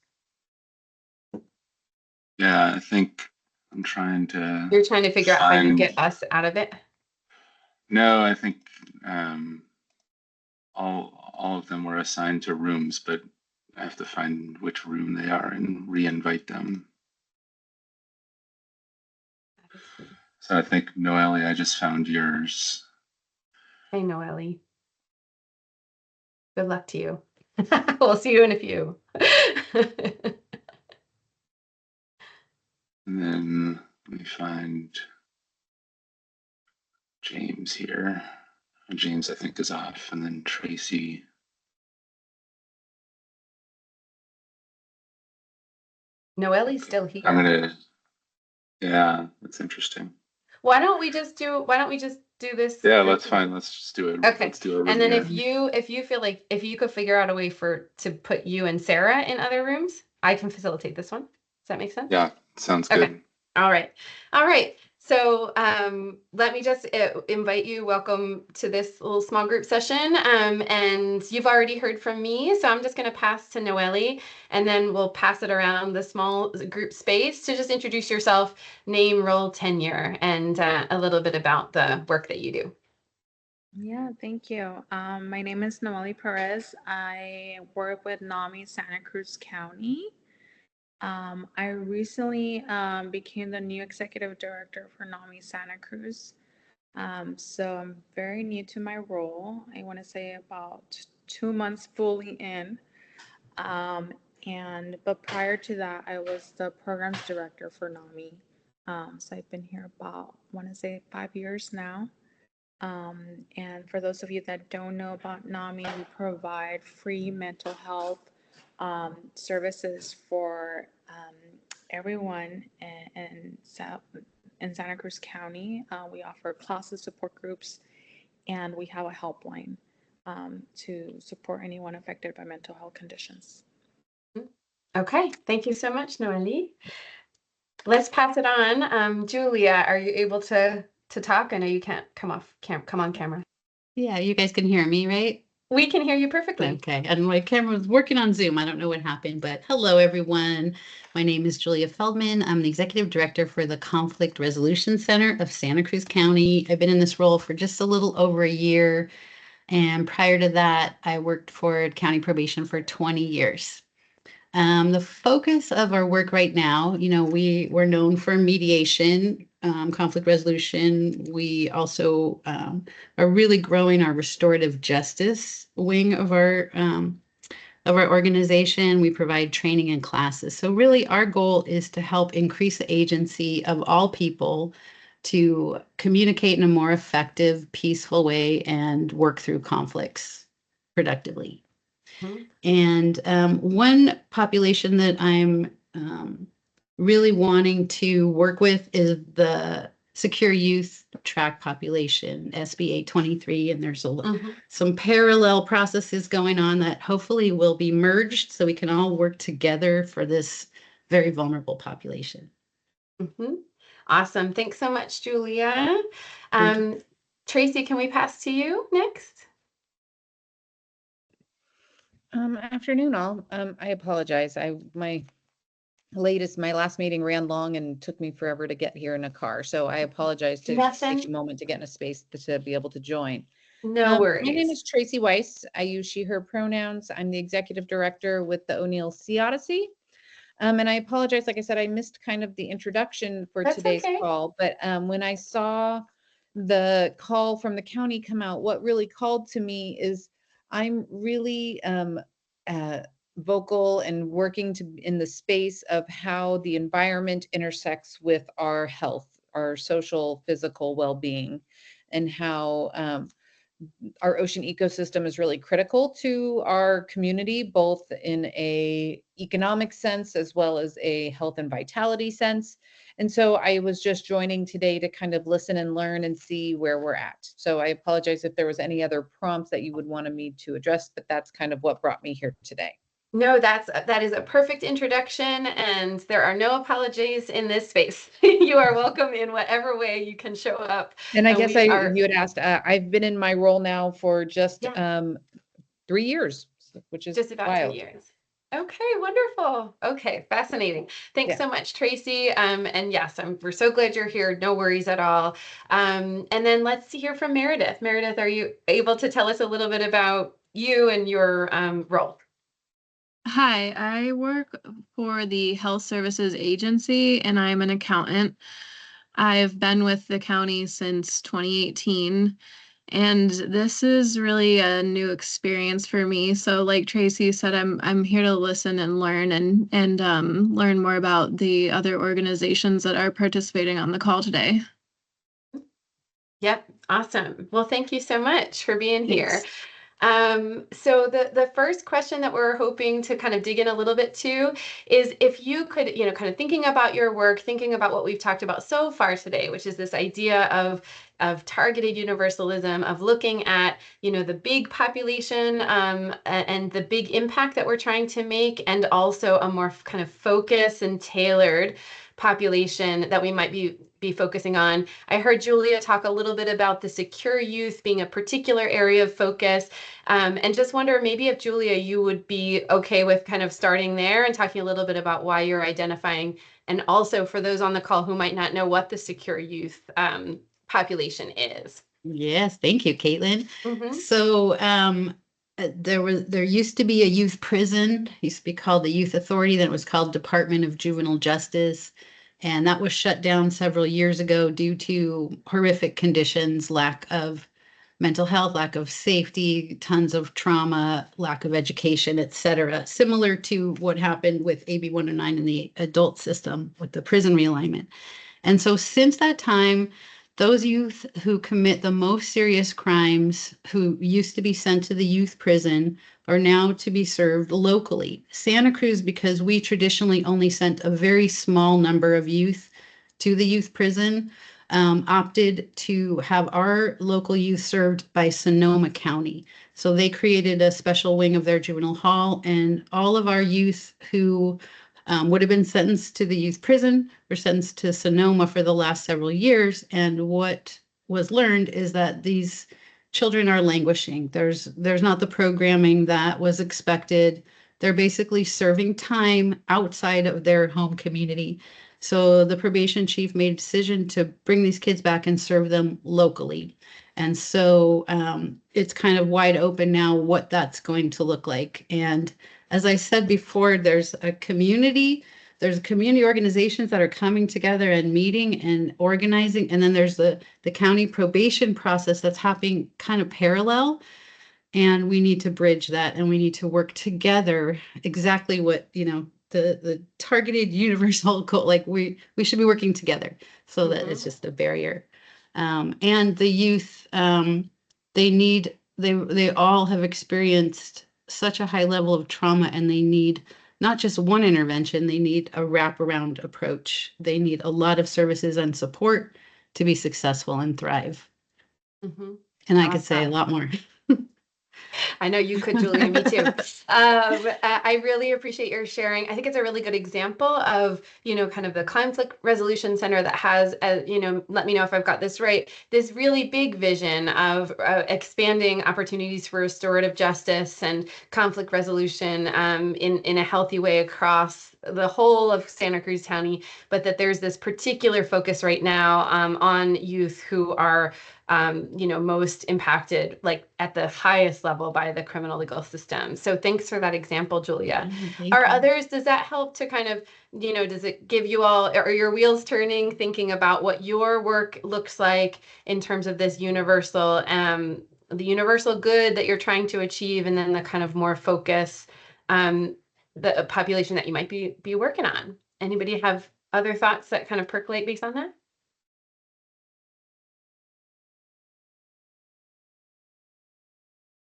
Yeah, I think I'm trying to. You're trying to figure out how you get us out of it? No, I think all of them were assigned to rooms, but I have to find which room they are and re-invite them. So I think, Noelle, I just found yours. Hey, Noelle. Good luck to you. We'll see you in a few. And then we find James here. James, I think, is off. And then Tracy. Noelle's still here. Yeah, that's interesting. Why don't we just do this? Yeah, that's fine. Let's just do it. Okay. Let's do it. And then if you feel like if you could figure out a way to put you and Sarah in other rooms, I can facilitate this one. Does that make sense? Yeah, sounds Okay. good. All right. So let me just invite you, welcome to this little small group session. And you've already heard from me, so I'm just going to pass to Noelle, and then we'll pass it around the small group space to just introduce yourself, name, role, tenure, and a little bit about the work that you do. Yeah, thank you. My name is Noelle Perez. I work with NAMI Santa Cruz County. I recently became the new executive director for NAMI Santa Cruz. So I'm very new to my role. I want to say about 2 months fully in. But prior to that, I was the programs director for NAMI. So I've been here about, I want to say 5 years now. And for those of you that don't know about NAMI, we provide free mental health services for everyone in Santa Cruz County. We offer classes, support groups, and we have a helpline to support anyone affected by mental health conditions. Okay, thank you so much, Noelle. Let's pass it on. Julia, are you able to talk? I know you can't come on camera. Yeah, you guys can hear me, right? We can hear you perfectly. Okay, and my camera was working on Zoom. I don't know what happened, but hello, everyone. My name is Julia Feldman. I'm the Executive Director for the Conflict Resolution Center of Santa Cruz County. I've been in this role for just a little over a year. And prior to that, I worked for county probation for 20 years. The focus of our work right now, we're known for mediation, conflict resolution. We also are really growing our restorative justice wing of our organization. We provide training and classes. So really our goal is to help increase the agency of all people to communicate in a more effective, peaceful way and work through conflicts productively. Mm-hmm. And one population that I'm really wanting to work with is the secure youth track population, SB 823, and there's some parallel processes going on that hopefully will be merged so we can all work together for this very vulnerable population. Mm-hmm. Awesome. Thanks so much, Julia. Tracy, can we pass to you next? Afternoon, all. I apologize. My last meeting ran long and took me forever to get here in a car. So I apologize to take a moment to get in a space to be able to join. No worries. My name is Tracy Weiss. I use she, her pronouns. I'm the executive director with the O'Neill Sea Odyssey. And I apologize. Like I said, I missed kind of the introduction for today's call. But when I saw the call from the county come out, what really called to me is I'm really vocal and working in the space of how the environment intersects with our health, our social, physical well-being, and how our ocean ecosystem is really critical to our community, both in a economic sense as well as a health and vitality sense. And so I was just joining today to kind of listen and learn and see where we're at. So I apologize if there was any other prompts that you would want me to address, but that's kind of what brought me here today. No, that is a perfect introduction, and there are no apologies in this space. You are welcome in whatever way you can show up. And I guess you had asked, I've been in my role now for just 3 years, which is just about wild. 3 years. Okay, wonderful. Okay, fascinating. Thanks so much, Tracy. And yes, we're so glad you're here. No worries at all. And then let's hear from Meredith. Meredith, are you able to tell us a little bit about you and your role? Hi, I work for the Health Services Agency and I'm an accountant. I've been with the county since 2018 and this is really a new experience for me. So like Tracy said, I'm here to listen and learn and learn more about the other organizations that are participating on the call today. Yep, awesome. Well, thank you so much for being here. So the first question that we're hoping to kind of dig in a little bit to is if you could, kind of thinking about your work, thinking about what we've talked about so far today, which is this idea of targeted universalism, of looking at, the big population and the big impact that we're trying to make, and also a more kind of focused and tailored population that we might be be focusing on. I heard Julia talk a little bit about the secure youth being a particular area of focus. And just wonder maybe if Julia, you would be okay with kind of starting there and talking a little bit about why you're identifying, and also for those on the call who might not know what the secure youth population is. Yes, thank you, Caitlin. So there used to be a youth prison, used to be called the Youth Authority, then it was called Department of Juvenile Justice. And that was shut down several years ago due to horrific conditions, lack of mental health, lack of safety, tons of trauma, lack of education, et cetera. Similar to what happened with AB 109 in the adult system with the prison realignment. And so since that time, those youth who commit the most serious crimes, who used to be sent to the youth prison, are now to be served locally. Santa Cruz, because we traditionally only sent a very small number of youth to the youth prison, opted to have our local youth served by Sonoma County. So they created a special wing of their juvenile hall, and all of our youth who would have been sentenced to the youth prison were sentenced to Sonoma for the last several years. And what was learned is that these children are languishing. There's not the programming that was expected. They're basically serving time outside of their home community. So the probation chief made a decision to bring these kids back and serve them locally. And so it's kind of wide open now what that's going to look like. And as I said before, there's community organizations that are coming together and meeting and organizing. And then there's the county probation process that's happening kind of parallel. And we need to bridge that, and we need to work together exactly what, the targeted universal goal, like we should be working together so that it's just a barrier. And the youth, they all have experienced such a high level of trauma, and they need not just one intervention, they need a wraparound approach. They need a lot of services and support to be successful and thrive. And I could say a lot more. I know you could, Julia, me too. I really appreciate your sharing. I think it's a really good example of, kind of the conflict resolution center that has, let me know if I've got this right, this really big vision of expanding opportunities for restorative justice and conflict resolution in a healthy way across the whole of Santa Cruz County, but that there's this particular focus right now on youth who are most impacted, like at the highest level by the criminal legal system. So thanks for that example, Julia. Others, does that help to kind of, does it give you all, or your wheels turning, thinking about what your work looks like in terms of this universal, the universal good that you're trying to achieve, and then the kind of more focus, the population that you might be working on? Anybody have other thoughts that kind of percolate based on that?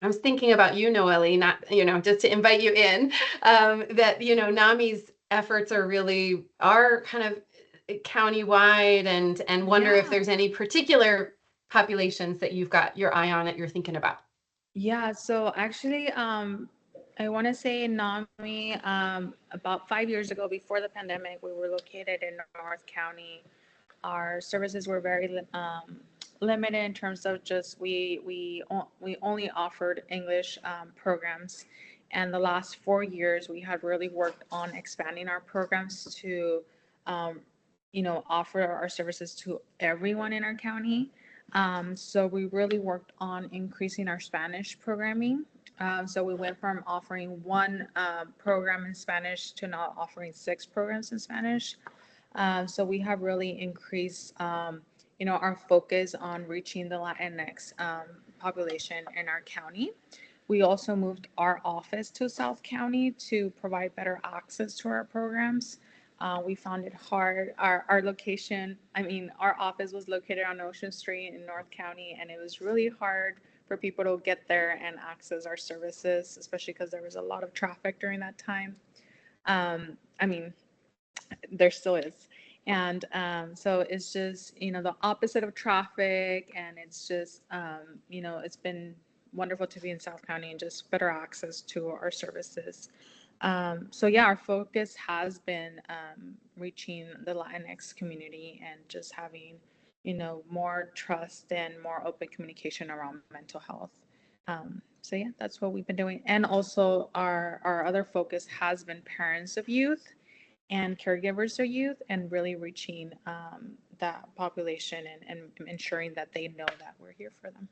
I was thinking about you, Noelle, not, just to invite you in, that, NAMI's efforts are kind of county-wide, and wonder if there's any particular populations that you've got your eye on that you're thinking about. Yeah, so actually, I want to say NAMI, about 5 years ago, before the pandemic, we were located in North County. Our services were very limited in terms of just we only offered English programs, and the last 4 years we had really worked on expanding our programs to offer our services to everyone in our county. So we really worked on increasing our Spanish programming. So we went from offering one program in Spanish to now offering 6 programs in Spanish. So we have really increased, our focus on reaching the Latinx population in our county. We also moved our office to South County to provide better access to our programs. We found it hard. Our location, our office was located on Ocean Street in North County, and it was really hard for people to get there and access our services, especially because there was a lot of traffic during that time. There still is. And so it's just, the opposite of traffic. And it's just, it's been wonderful to be in South County and just better access to our services. So yeah, our focus has been reaching the Latinx community and just having, more trust and more open communication around mental health. So yeah, that's what we've been doing. And also our other focus has been parents of youth and caregivers of youth, and really reaching that population and ensuring that they know that we're here for them.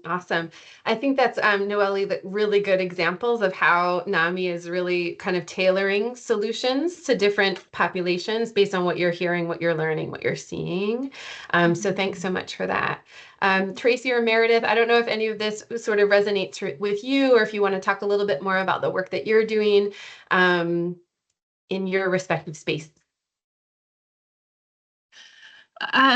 Awesome. I think that's Noelle, that really good examples of how NAMI is really kind of tailoring solutions to different populations based on what you're hearing, what you're learning, what you're seeing. So thanks so much for that. Tracy or Meredith, I don't know if any of this sort of resonates with you, or if you want to talk a little bit more about the work that you're doing in your respective space.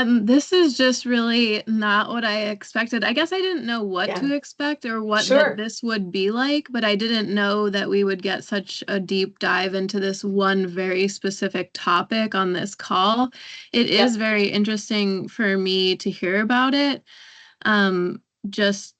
This is just really not what I expected. I guess I didn't know what to expect or what that this would be like, but I didn't know that we would get such a deep dive into this one very specific topic on this call. It is very interesting for me to hear about it. Just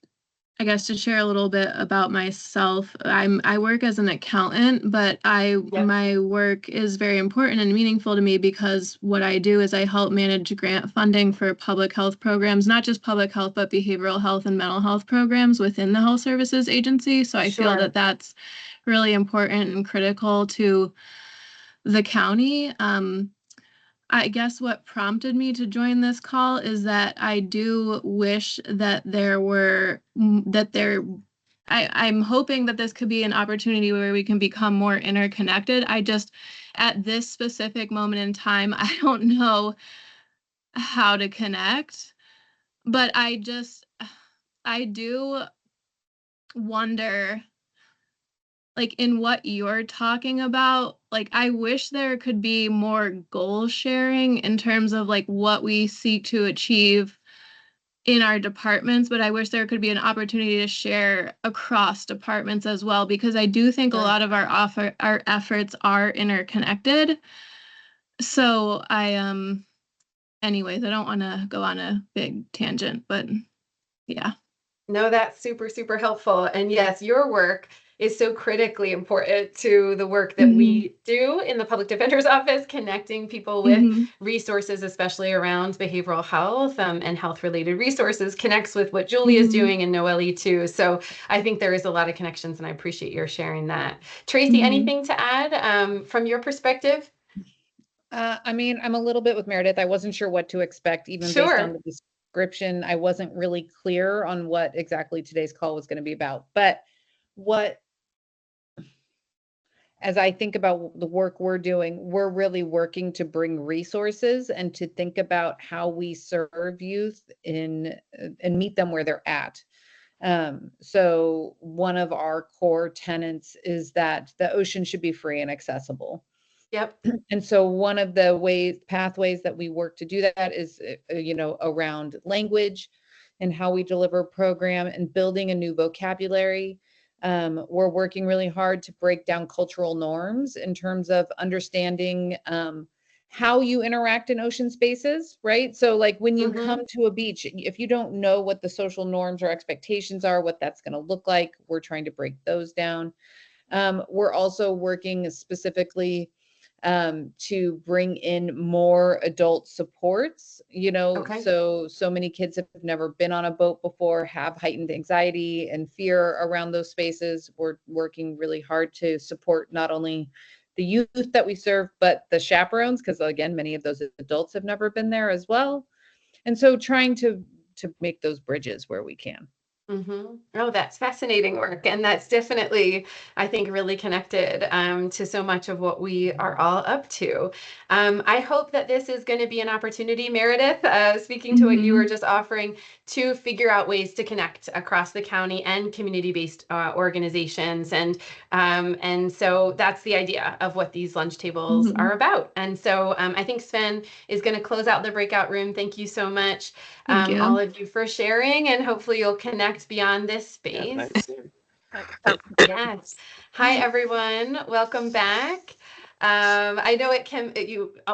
I guess to share a little bit about myself, I work as an accountant, but my work is very important and meaningful to me because what I do is I help manage grant funding for public health programs, not just public health, but behavioral health and mental health programs within the Health Services Agency. So I feel that that's really important and critical to the county. I guess what prompted me to join this call is that I do wish that I'm hoping that this could be an opportunity where we can become more interconnected. I just, at this specific moment in time, I don't know how to connect, but I do wonder, like, in what you're talking about, like, I wish there could be more goal sharing in terms of like what we seek to achieve in our departments, but I wish there could be an opportunity to share across departments as well, because I do think a lot of our efforts are interconnected. So anyways, I don't want to go on a big tangent, but yeah. No, that's super, super helpful. And yes, your work is so critically important to the work that we do in the public defender's office, connecting people with resources, especially around behavioral health and health-related resources, connects with what Julie is doing and Noelle too. So I think there is a lot of connections, and I appreciate your sharing that. Tracy, anything to add from your perspective? I mean, I'm a little bit with Meredith. I wasn't sure what to expect, even based on the description. I wasn't really clear on what exactly today's call was going to be about. But as I think about the work we're doing, we're really working to bring resources and to think about how we serve youth and meet them where they're at. So one of our core tenets is that the ocean should be free and accessible. Yep. And so one of the pathways that we work to do that is, around language and how we deliver a program and building a new vocabulary. We're working really hard to break down cultural norms in terms of understanding how you interact in ocean spaces, right? So like when you come to a beach, if you don't know what the social norms or expectations are, what that's going to look like, we're trying to break those down. We're also working specifically to bring in more adult supports, so many kids have never been on a boat before, have heightened anxiety and fear around those spaces. We're working really hard to support not only the youth that we serve, but the chaperones, because again, many of those adults have never been there as well. And so trying to make those bridges where we can. Oh, that's fascinating work. And that's definitely, I think, really connected to so much of what we are all up to. I hope that this is going to be an opportunity, Meredith, speaking to what you were just offering, to figure out ways to connect across the county and community-based organizations. And so that's the idea of what these lunch tables are about. And so I think Sven is going to close out the breakout room. Thank you so much, all of you, for sharing, and hopefully you'll connect beyond this space. Yes. Hi, everyone. Welcome back. I know it can,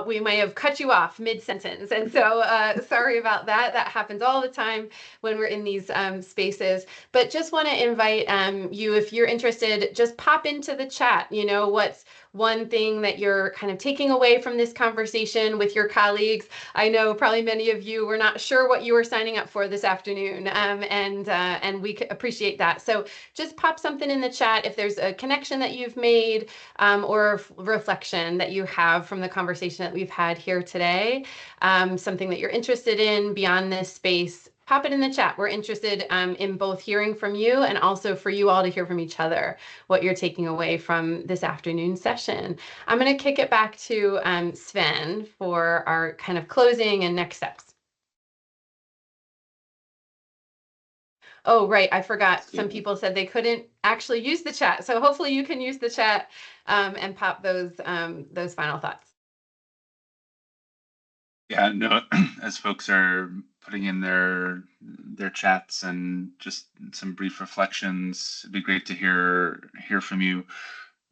we may have cut you off mid-sentence. And so sorry about that. That happens all the time when we're in these spaces. But just want to invite you, if you're interested, just pop into the chat. You know, what's one thing that you're kind of taking away from this conversation with your colleagues? I know probably many of you were not sure what you were signing up for this afternoon, and we appreciate that. So just pop something in the chat if there's a connection that you've made, or reflection that you have from the conversation that we've had here today, something that you're interested in beyond this space. Pop it in the chat. We're interested in both hearing from you and also for you all to hear from each other what you're taking away from this afternoon session. I'm going to kick it back to Sven for our kind of closing and next steps. Oh, right. I forgot. Some people said they couldn't actually use the chat. So hopefully you can use the chat and pop those final thoughts. Yeah, no, as folks are putting in their chats and just some brief reflections, it'd be great to hear from you.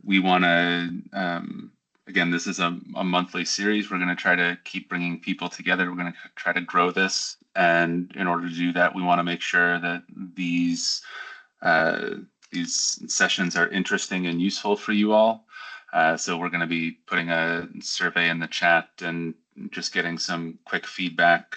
We want to, again, this is a monthly series. We're going to try to keep bringing people together. We're going to try to grow this. And in order to do that, we want to make sure that these sessions are interesting and useful for you all. So we're going to be putting a survey in the chat and just getting some quick feedback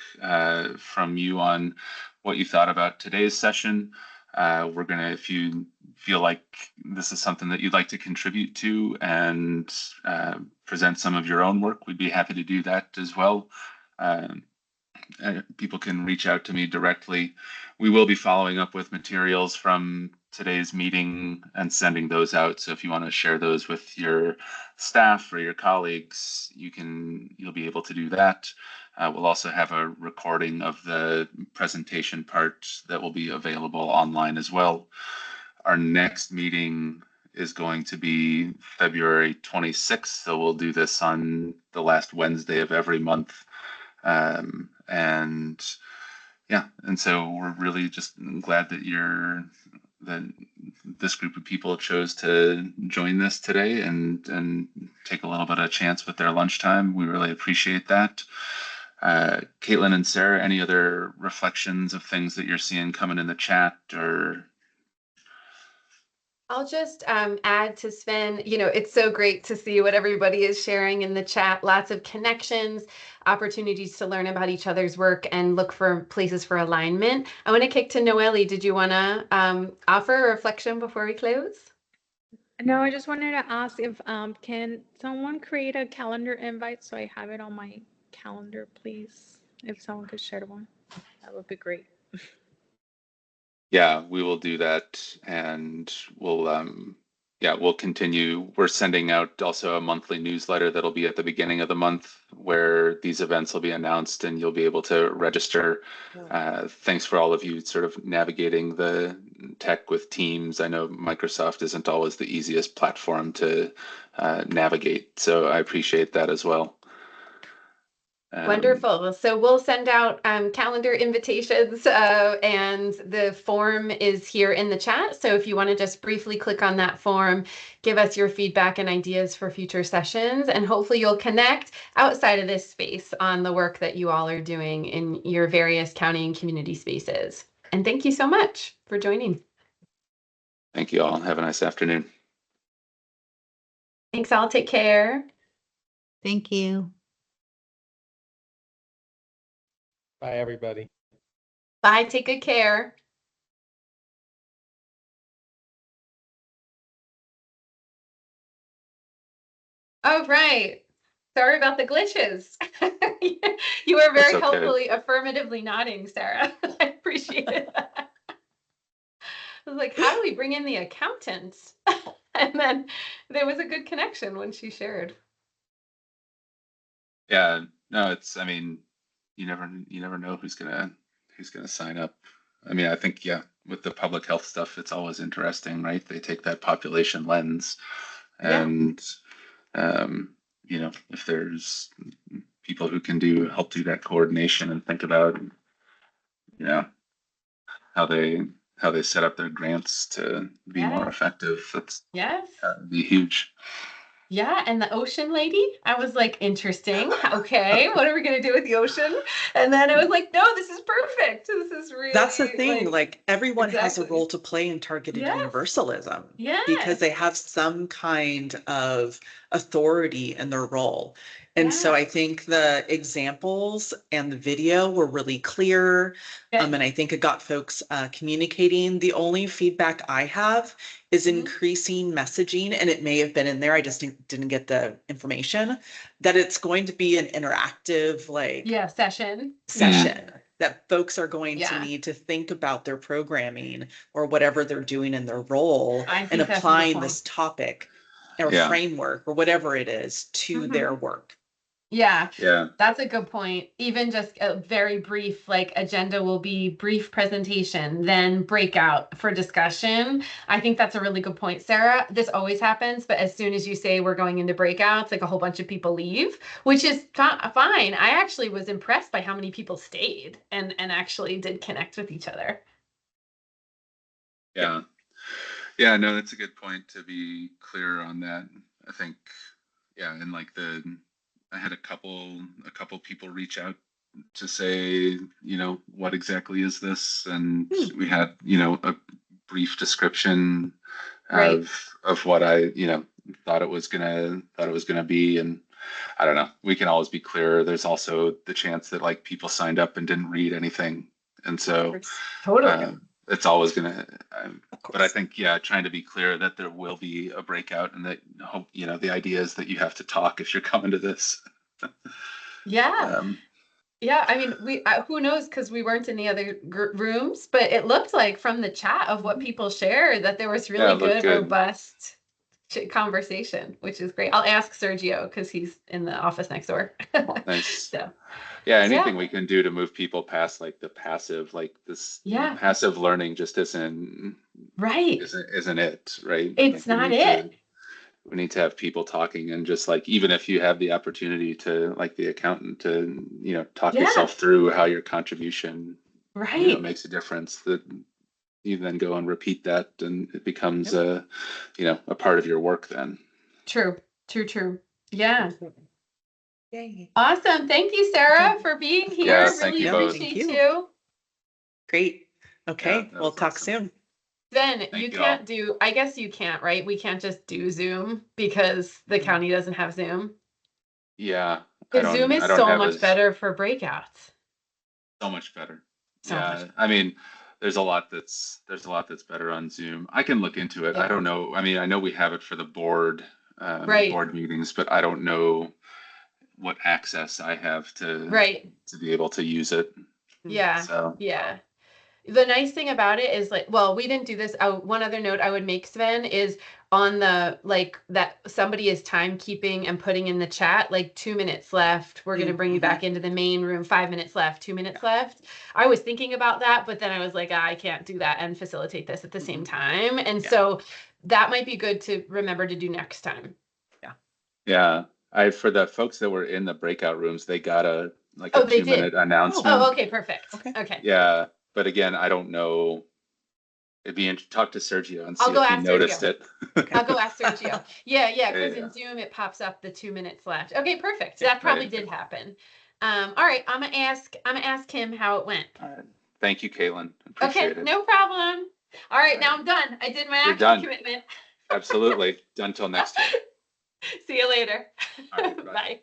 from you on what you thought about today's session. We're going to, if you feel like this is something that you'd like to contribute to and present some of your own work, we'd be happy to do that as well. People can reach out to me directly. We will be following up with materials from today's meeting and sending those out. So if you want to share those with your staff or your colleagues, you'll be able to do that. We'll also have a recording of the presentation part that will be available online as well. Our next meeting is going to be February 26th. So we'll do this on the last Wednesday of every month. And so we're really just glad that this group of people chose to join this today and take a little bit of chance with their lunchtime. We really appreciate that. Caitlin and Sarah, any other reflections of things that you're seeing coming in the chat? Or I'll just add to Sven, it's so great to see what everybody is sharing in the chat. Lots of connections, opportunities to learn about each other's work and look for places for alignment. I want to kick to Noelle. Did you want to offer a reflection before we close? No, I just wanted to ask if can someone create a calendar invite so I have it on my calendar, please? If someone could share one, that would be great. Yeah, we will do that, and we'll continue. We're sending out also a monthly newsletter that'll be at the beginning of the month where these events will be announced and you'll be able to register. Thanks for all of you sort of navigating the tech with Teams. I know Microsoft isn't always the easiest platform to navigate, so I appreciate that as well. Wonderful. So we'll send out calendar invitations and the form is here in the chat. So if you want to just briefly click on that form, give us your feedback and ideas for future sessions, and hopefully you'll connect outside of this space on the work that you all are doing in your various county and community spaces. And thank you so much for joining. Thank you all. Have a nice afternoon. Thanks all. Take care. Thank you. Bye, everybody. Bye. Take good care. Oh, right. Sorry about the glitches. You were very helpfully affirmatively nodding, Sarah. I appreciate it. I was like, how do we bring in the accountant? And then there was a good connection when she shared. Yeah, no, you never know who's gonna sign up. I mean, I think, with the public health stuff, it's always interesting, right? They take that population lens and if there's people who can help do that coordination and think about how they set up their grants to be more effective, that's be huge. Yeah, and the ocean lady, I was like, interesting. Okay, what are we gonna do with the ocean? And then I was like, no, this is perfect. This is really That's the thing, like everyone has a exactly. role to play in targeted Yes. universalism Yes. because they have some kind of authority in their role. And so I think the examples and the video were really clear. And I think it got folks communicating. The only feedback I have is increasing messaging, and it may have been in there, I just didn't get the information, that it's going to be an interactive like session. That folks are going to need to think about their programming or whatever they're doing in their role and applying this topic or framework or whatever it is to their work. Yeah, that's a good point. Even just a very brief, like agenda will be brief presentation, then breakout for discussion. I think that's a really good point, Sarah. This always happens, but as soon as you say we're going into breakouts, like a whole bunch of people leave, which is fine. I actually was impressed by how many people stayed and actually did connect with each other. Yeah. Yeah, no, that's a good point to be clear on that. I think, and like I had a couple people reach out to say, what exactly is this? And we had, a brief description of what I, thought it was gonna be. And I don't know, we can always be clearer. There's also the chance that like people signed up and didn't read anything. And so it's always gonna, but I think, trying to be clear that there will be a breakout and that, the idea is that you have to talk if you're coming to this. Yeah, I mean, who knows, because we weren't in the other rooms, but it looked like from the chat of what people shared that there was really good, robust conversation, which is great. I'll ask Sergio because he's in the office next door. Nice. So. Yeah, anything we can do to move people past like the passive, like this passive learning just isn't it, right? It's not it. We need to have people talking, and just like, even if you have the opportunity to, like the accountant, to, talk yourself through how your contribution makes a difference, that you then go and repeat that and it becomes a part of your work then. True. Yeah. Yay. Awesome. Thank you, Sarah, for being here. Yes, really thank you appreciate you. Great. Okay, we'll talk soon. Sven, you can't do, I guess you can't, right? We can't just do Zoom because the county doesn't have Zoom. Yeah. Because Zoom is so much better for breakouts. So much better. I mean, there's a lot that's better on Zoom. I can look into it. I don't know. I mean, I know we have it for the board meetings, but I don't know what access I have to be able to use it. The nice thing about it is, like, well, we didn't do this. One other note I would make, Sven, is on the, like, that somebody is timekeeping and putting in the chat, like 2 minutes left. We're going to bring you back into the main room. 5 minutes left, 2 minutes left. I was thinking about that, but then I was like, I can't do that and facilitate this at the same time. And so that might be good to remember to do next time. Yeah. For the folks that were in the breakout rooms, they got a 2-minute announcement. Oh, okay, perfect. Okay. Yeah. But again, I don't know. It'd be interesting to talk to Sergio and see if he noticed it. I'll go ask Sergio. Yeah, because in Zoom it pops up the 2 minutes left. Okay, perfect. That probably did happen. All right, I'm gonna ask him how it went. All right. Thank you, Caitlin. Appreciate it. No problem. All right, now I'm done. I did my actual commitment. Absolutely. Done till next year. See you later. All right, bye. Bye.